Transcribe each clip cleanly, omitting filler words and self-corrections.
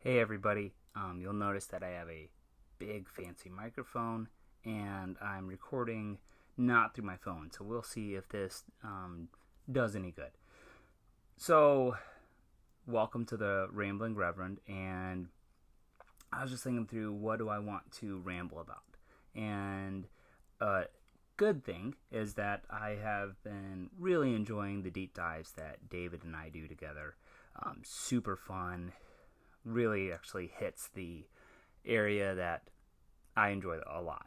Hey everybody, you'll notice that I have a big fancy microphone and I'm recording not through my phone, so we'll see if this does any good. So, welcome to the Rambling Reverend, and I was just thinking through what do I want to ramble about. And a good thing is that I have been really enjoying the deep dives that David and I do together. Super fun. Really actually hits the area that I enjoy a lot,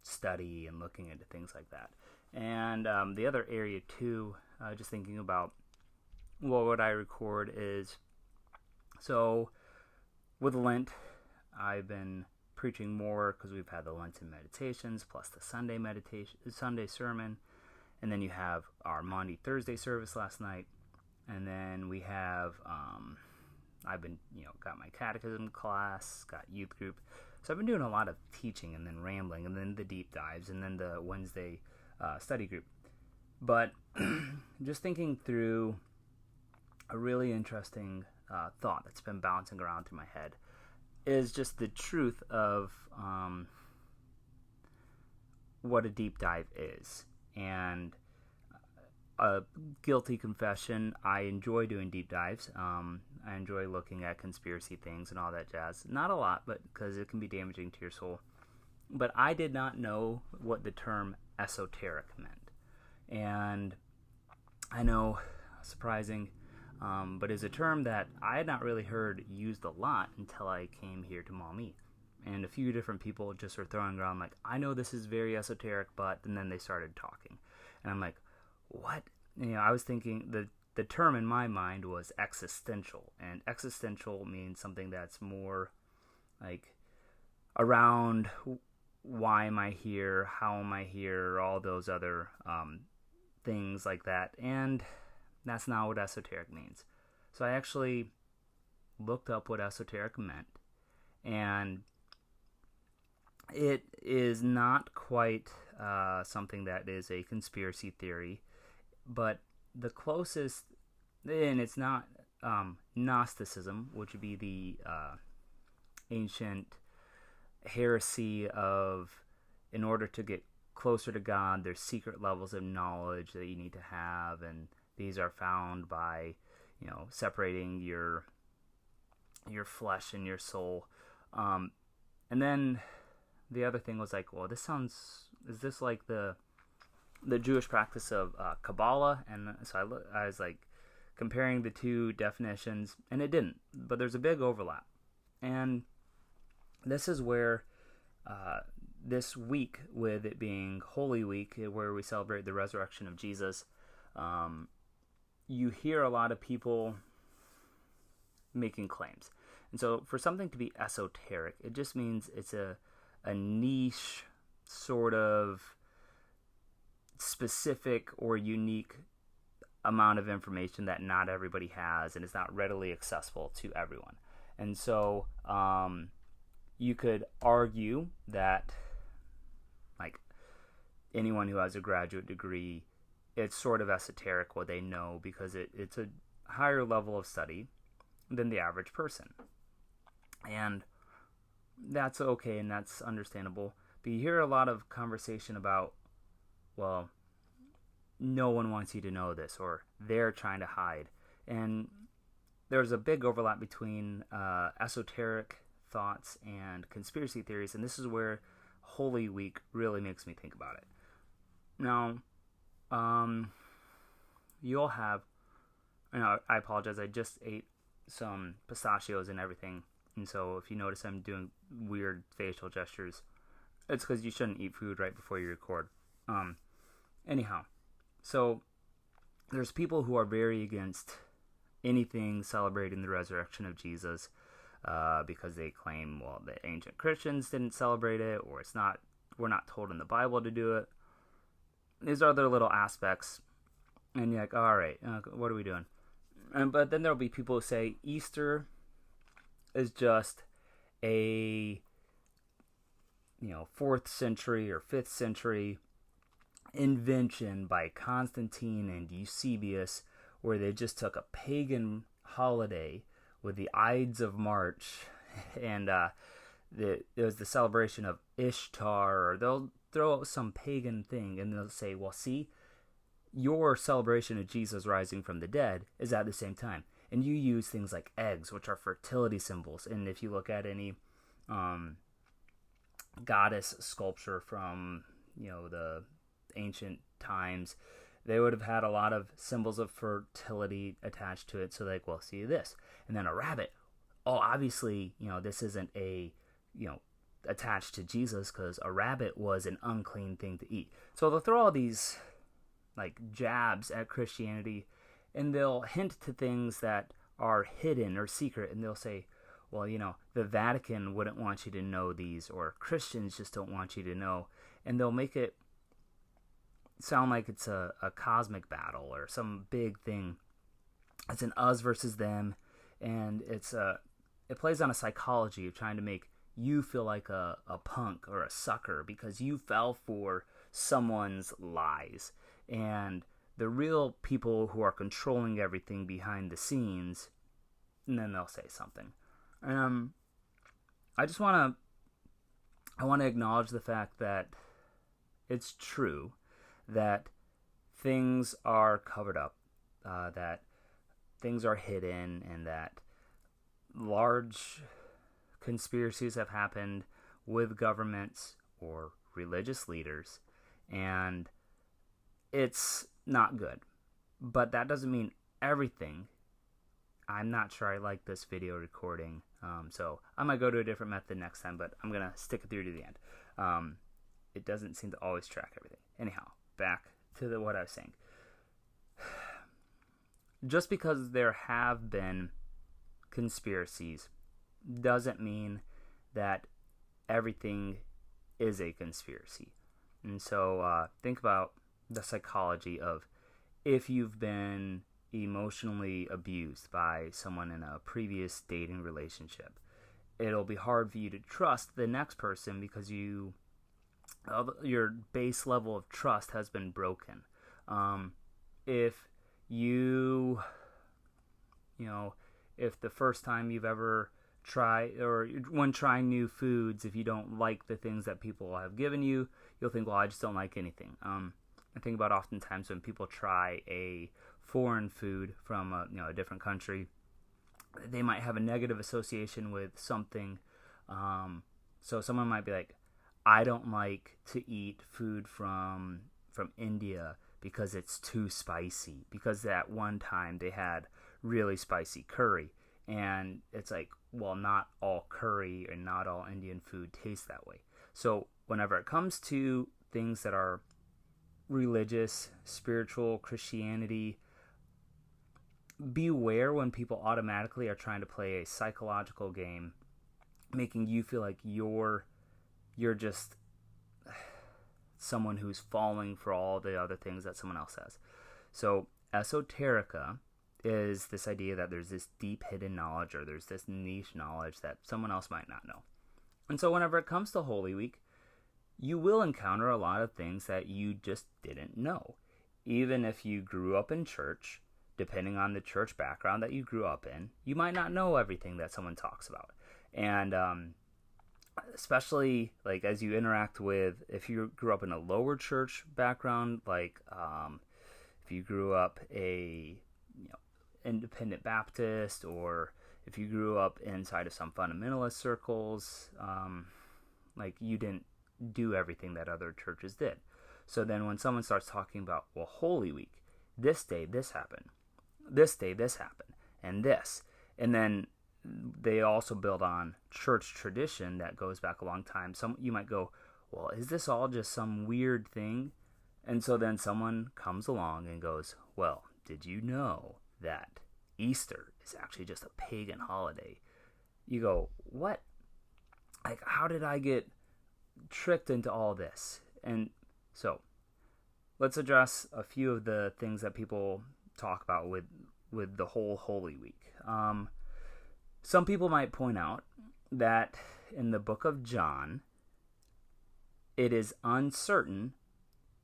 study and looking into things like that. And the other area too, just thinking about what I record is, so with Lent, I've been preaching more because we've had the Lenten meditations plus the Sunday sermon, and then you have our Maundy Thursday service last night, and then we have I've been, got my catechism class, got youth group. So I've been doing a lot of teaching and then rambling and then the deep dives and then the Wednesday study group. But just thinking through a really interesting thought that's been bouncing around through my head is just the truth of what a deep dive is. And a guilty confession, I enjoy doing deep dives. I enjoy looking at conspiracy things and all that jazz. Not a lot, but because it can be damaging to your soul. But I did not know what the term esoteric meant. And I know, surprising, but it's a term that I had not really heard used a lot until I came here to Maumee. And a few different people just were throwing around like, I know this is very esoteric, but, and then they started talking. And I'm like, what? I was thinking the term in my mind was existential, and existential means something that's more like around why am I here, how am I here, all those other things like that, and that's not what esoteric means. So I actually looked up what esoteric meant, and it is not quite something that is a conspiracy theory, but the closest, and it's not Gnosticism, which would be the ancient heresy of, in order to get closer to God, there's secret levels of knowledge that you need to have, and these are found by, separating your flesh and your soul. And then the other thing was like, well, is this like the Jewish practice of Kabbalah? And so I was like comparing the two definitions, and it didn't, but there's a big overlap. And this is where this week, with it being Holy Week, where we celebrate the resurrection of Jesus, you hear a lot of people making claims. And so for something to be esoteric, it just means it's a niche sort of specific or unique amount of information that not everybody has, and it's not readily accessible to everyone. And so you could argue that, like, anyone who has a graduate degree, it's sort of esoteric what they know because it's a higher level of study than the average person. And that's okay and that's understandable. But you hear a lot of conversation about, well, no one wants you to know this, or they're trying to hide. And there's a big overlap between esoteric thoughts and conspiracy theories, and this is where Holy Week really makes me think about it. Now, you'll have, I apologize, I just ate some pistachios and everything, and so if you notice I'm doing weird facial gestures, it's because you shouldn't eat food right before you record. Anyhow, so there's people who are very against anything celebrating the resurrection of Jesus because they claim, well, the ancient Christians didn't celebrate it, or we're not told in the Bible to do it. These are other little aspects, and you're like, all right, what are we doing? But then there'll be people who say Easter is just a 4th century or 5th century invention by Constantine and Eusebius, where they just took a pagan holiday with the Ides of March, and it was the celebration of Ishtar, or they'll throw out some pagan thing, and they'll say, well, see, your celebration of Jesus rising from the dead is at the same time. And you use things like eggs, which are fertility symbols. And if you look at any goddess sculpture from, the ancient times, they would have had a lot of symbols of fertility attached to it. So like, well, see this. And then a rabbit. Oh, obviously, this isn't attached to Jesus, because a rabbit was an unclean thing to eat. So they'll throw all these like jabs at Christianity, and they'll hint to things that are hidden or secret, and they'll say, well, the Vatican wouldn't want you to know these, or Christians just don't want you to know, and they'll make it sound like it's a cosmic battle or some big thing. It's an us versus them, and it plays on a psychology of trying to make you feel like a punk or a sucker because you fell for someone's lies. And the real people who are controlling everything behind the scenes, and then they'll say something. I want to acknowledge the fact that it's true that things are covered up, that things are hidden, and that large conspiracies have happened with governments or religious leaders, and it's not good. But that doesn't mean everything. I'm not sure I like this video recording, so I might go to a different method next time, but I'm going to stick it through to the end. It doesn't seem to always track everything. Anyhow, back to what I was saying. Just because there have been conspiracies doesn't mean that everything is a conspiracy. And so think about the psychology of, if you've been emotionally abused by someone in a previous dating relationship, it'll be hard for you to trust the next person because your base level of trust has been broken. If if the first time you've ever tried, or when trying new foods, if you don't like the things that people have given you, you'll think, well, I just don't like anything. I think about oftentimes when people try a foreign food from a different country, they might have a negative association with something. So someone might be like, I don't like to eat food from India because it's too spicy, because at one time they had really spicy curry. And it's like, well, not all curry and not all Indian food tastes that way. So whenever it comes to things that are religious, spiritual, Christianity, beware when people automatically are trying to play a psychological game, making you feel like you're just someone who's falling for all the other things that someone else has. So esoterica is this idea that there's this deep hidden knowledge, or there's this niche knowledge that someone else might not know. And so whenever it comes to Holy Week, you will encounter a lot of things that you just didn't know. Even if you grew up in church, depending on the church background that you grew up in, you might not know everything that someone talks about. And especially like as you interact with, if you grew up in a lower church background, like if you grew up a independent Baptist, or if you grew up inside of some fundamentalist circles, like you didn't do everything that other churches did. So then when someone starts talking about, well, Holy Week, this day this happened, this day this happened, and this, and then they also build on church tradition that goes back a long time. You might go, well, is this all just some weird thing? And so then someone comes along and goes, well, did you know that Easter is actually just a pagan holiday? You go, what? Like, how did I get tricked into all this? And so let's address a few of the things that people talk about with the whole Holy Week. Some people might point out that in the book of John, it is uncertain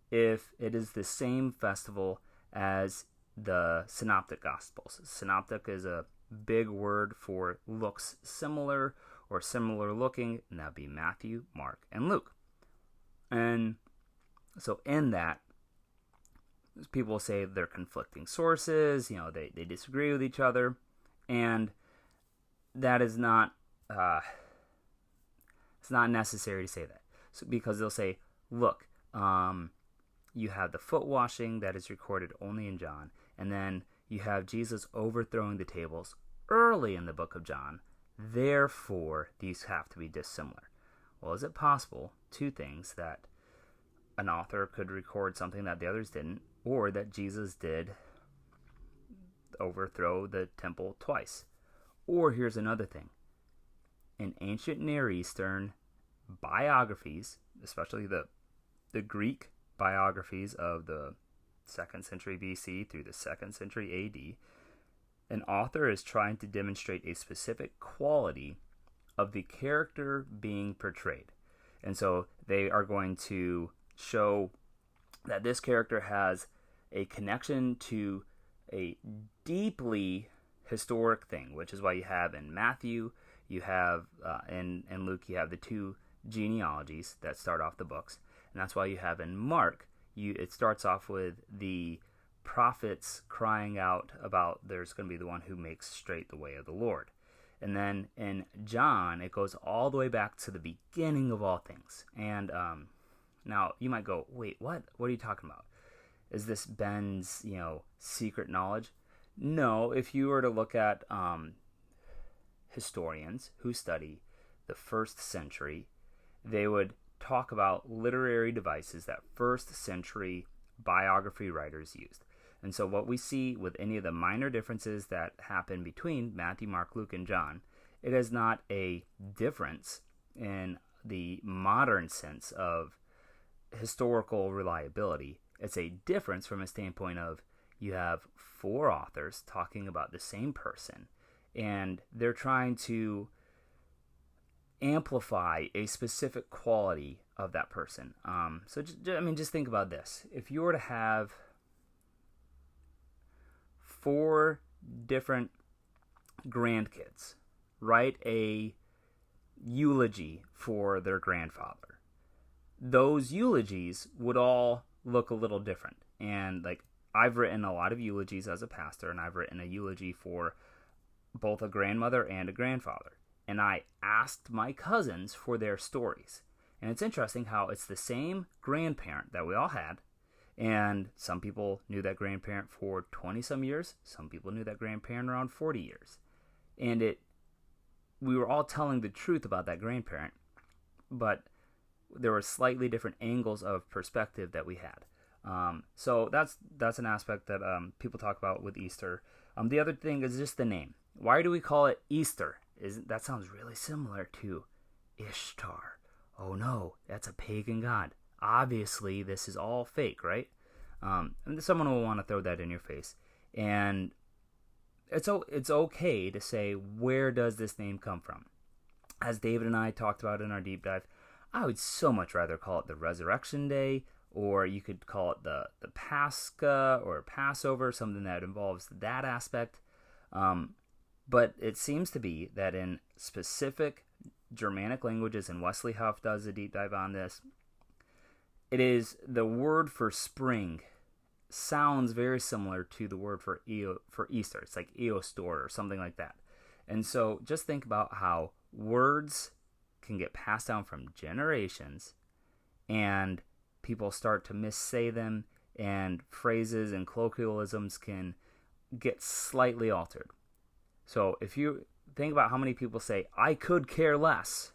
if it is the same festival as the Synoptic Gospels. Synoptic is a big word for looks similar or similar looking, and that would be Matthew, Mark, and Luke. And so in that, people say they're conflicting sources, they disagree with each other, and that is not, it's not necessary to say that. So, because they'll say, look, you have the foot washing that is recorded only in John, and then you have Jesus overthrowing the tables early in the book of John. Therefore, these have to be dissimilar. Well, is it possible, two things, that an author could record something that the others didn't, or that Jesus did overthrow the temple twice? Or here's another thing. In ancient Near Eastern biographies, especially the Greek biographies of the 2nd century BC through the 2nd century AD, an author is trying to demonstrate a specific quality of the character being portrayed. And so they are going to show that this character has a connection to a deeply historic thing, which is why you have in Matthew, you have in Luke, you have the two genealogies that start off the books. And that's why you have in Mark, it starts off with the prophets crying out about there's going to be the one who makes straight the way of the Lord. And then in John, it goes all the way back to the beginning of all things. And now you might go, wait, what? What are you talking about? Is this Ben's, secret knowledge? No, if you were to look at historians who study the 1st century, they would talk about literary devices that 1st century biography writers used. And so what we see with any of the minor differences that happen between Matthew, Mark, Luke, and John, it is not a difference in the modern sense of historical reliability. It's a difference from a standpoint of you have 4 authors talking about the same person, and they're trying to amplify a specific quality of that person. So just think about this. If you were to have 4 different grandkids write a eulogy for their grandfather, those eulogies would all look a little different. And I've written a lot of eulogies as a pastor, and I've written a eulogy for both a grandmother and a grandfather. And I asked my cousins for their stories. And it's interesting how it's the same grandparent that we all had. And some people knew that grandparent for 20-some years. Some people knew that grandparent around 40 years. And we were all telling the truth about that grandparent. But there were slightly different angles of perspective that we had. So that's an aspect that people talk about with Easter. The other thing is just the name. Why do we call it Easter? That sounds really similar to Ishtar. Oh no, that's a pagan god. Obviously, this is all fake, right? And someone will want to throw that in your face. And it's okay to say, where does this name come from? As David and I talked about in our deep dive, I would so much rather call it the Resurrection Day, or you could call it the Pascha or Passover, something that involves that aspect. But it seems to be that in specific Germanic languages, and Wesley Huff does a deep dive on this, it is the word for spring sounds very similar to the word for Easter. It's like Eostor or something like that. And so just think about how words can get passed down from generations, and people start to missay them, and phrases and colloquialisms can get slightly altered. So if you think about how many people say, I could care less,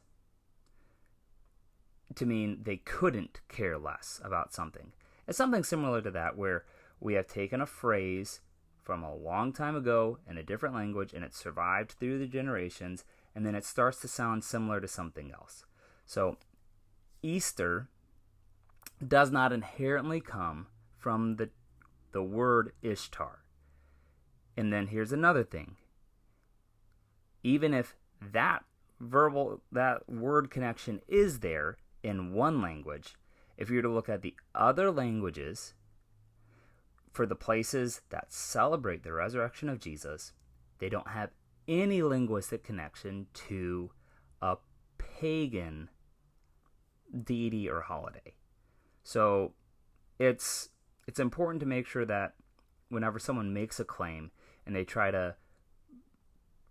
to mean they couldn't care less about something. It's something similar to that, where we have taken a phrase from a long time ago in a different language, and it survived through the generations, and then it starts to sound similar to something else. So Easter does not inherently come from the word Ishtar. And then here's another thing. Even if that word connection is there in one language, if you were to look at the other languages, for the places that celebrate the resurrection of Jesus, they don't have any linguistic connection to a pagan deity or holiday. So it's important to make sure that whenever someone makes a claim and they try to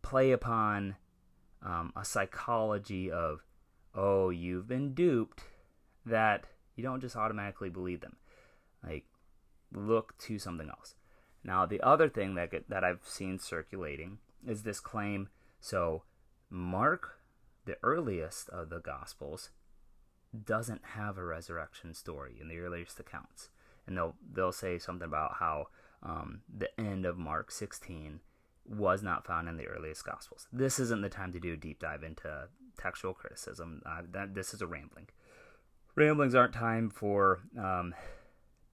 play upon a psychology of, oh, you've been duped, that you don't just automatically believe them. Like, look to something else. Now, the other thing that I've seen circulating is this claim. So, Mark, the earliest of the Gospels, doesn't have a resurrection story in the earliest accounts. And they'll say something about how the end of Mark 16 was not found in the earliest Gospels. This isn't the time to do a deep dive into textual criticism. This is a rambling. Ramblings aren't time for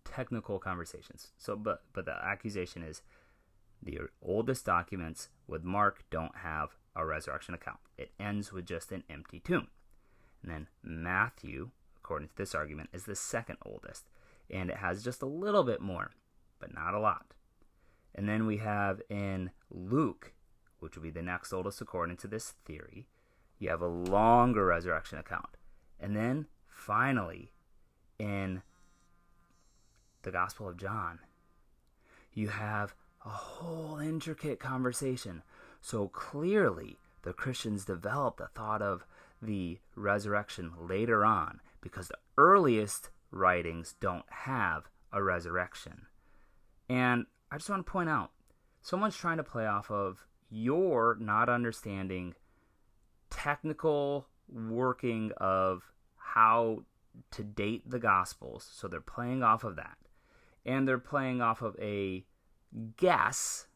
technical conversations. So, but the accusation is the oldest documents with Mark don't have a resurrection account. It ends with just an empty tomb. And then Matthew, according to this argument, is the second oldest, and it has just a little bit more, but not a lot. And then we have in Luke, which would be the next oldest according to this theory, you have a longer resurrection account. And then finally, in the Gospel of John, you have a whole intricate conversation. So clearly, the Christians developed the thought of the resurrection later on, because the earliest writings don't have a resurrection. And I just want to point out, someone's trying to play off of your not understanding technical working of how to date the Gospels. So they're playing off of that. And they're playing off of a guess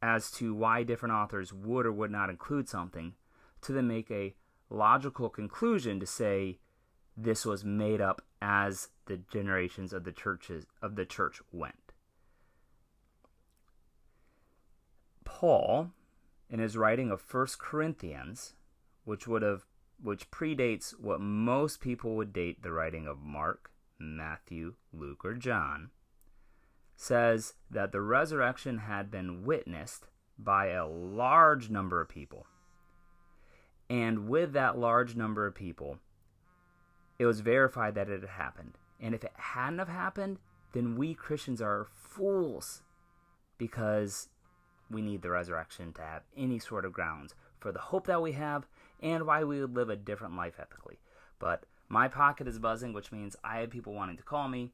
as to why different authors would or would not include something, to then make a logical conclusion to say this was made up as the generations of the church went. Paul, in his writing of 1 Corinthians, which predates what most people would date the writing of Mark, Matthew, Luke, or John, says that the resurrection had been witnessed by a large number of people. And with that large number of people, it was verified that it had happened. And if it hadn't have happened, then we Christians are fools, because we need the resurrection to have any sort of grounds for the hope that we have and why we would live a different life ethically. But my pocket is buzzing, which means I have people wanting to call me.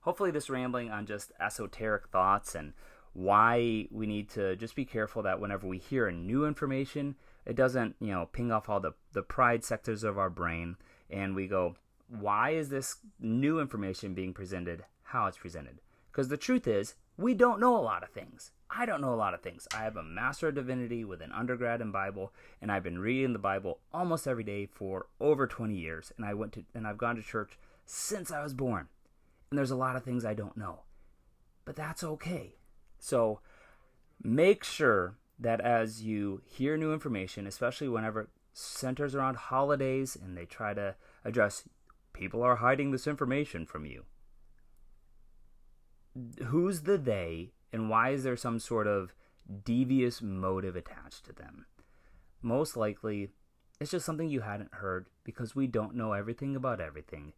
Hopefully this rambling on just esoteric thoughts and why we need to just be careful that whenever we hear new information, it doesn't, ping off all the pride sectors of our brain, and we go, why is this new information being presented how it's presented? Because the truth is, we don't know a lot of things. I don't know a lot of things. I have a Master of Divinity with an undergrad in Bible, and I've been reading the Bible almost every day for over 20 years, and I've gone to church since I was born. And there's a lot of things I don't know. But that's okay. So make sure that as you hear new information, especially whenever it centers around holidays and they try to address people are hiding this information from you, who's the they, and why is there some sort of devious motive attached to them? Most likely, it's just something you hadn't heard, because we don't know everything about everything,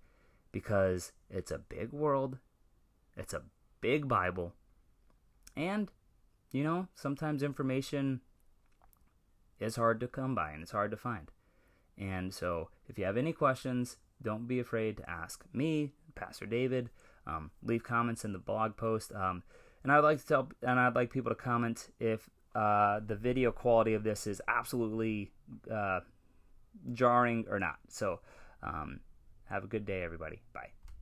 because it's a big world, it's a big Bible, and, sometimes information is hard to come by and it's hard to find. And so, if you have any questions, don't be afraid to ask me, Pastor David. Leave comments in the blog post. And I'd like people to comment if the video quality of this is absolutely jarring or not. So, have a good day, everybody. Bye.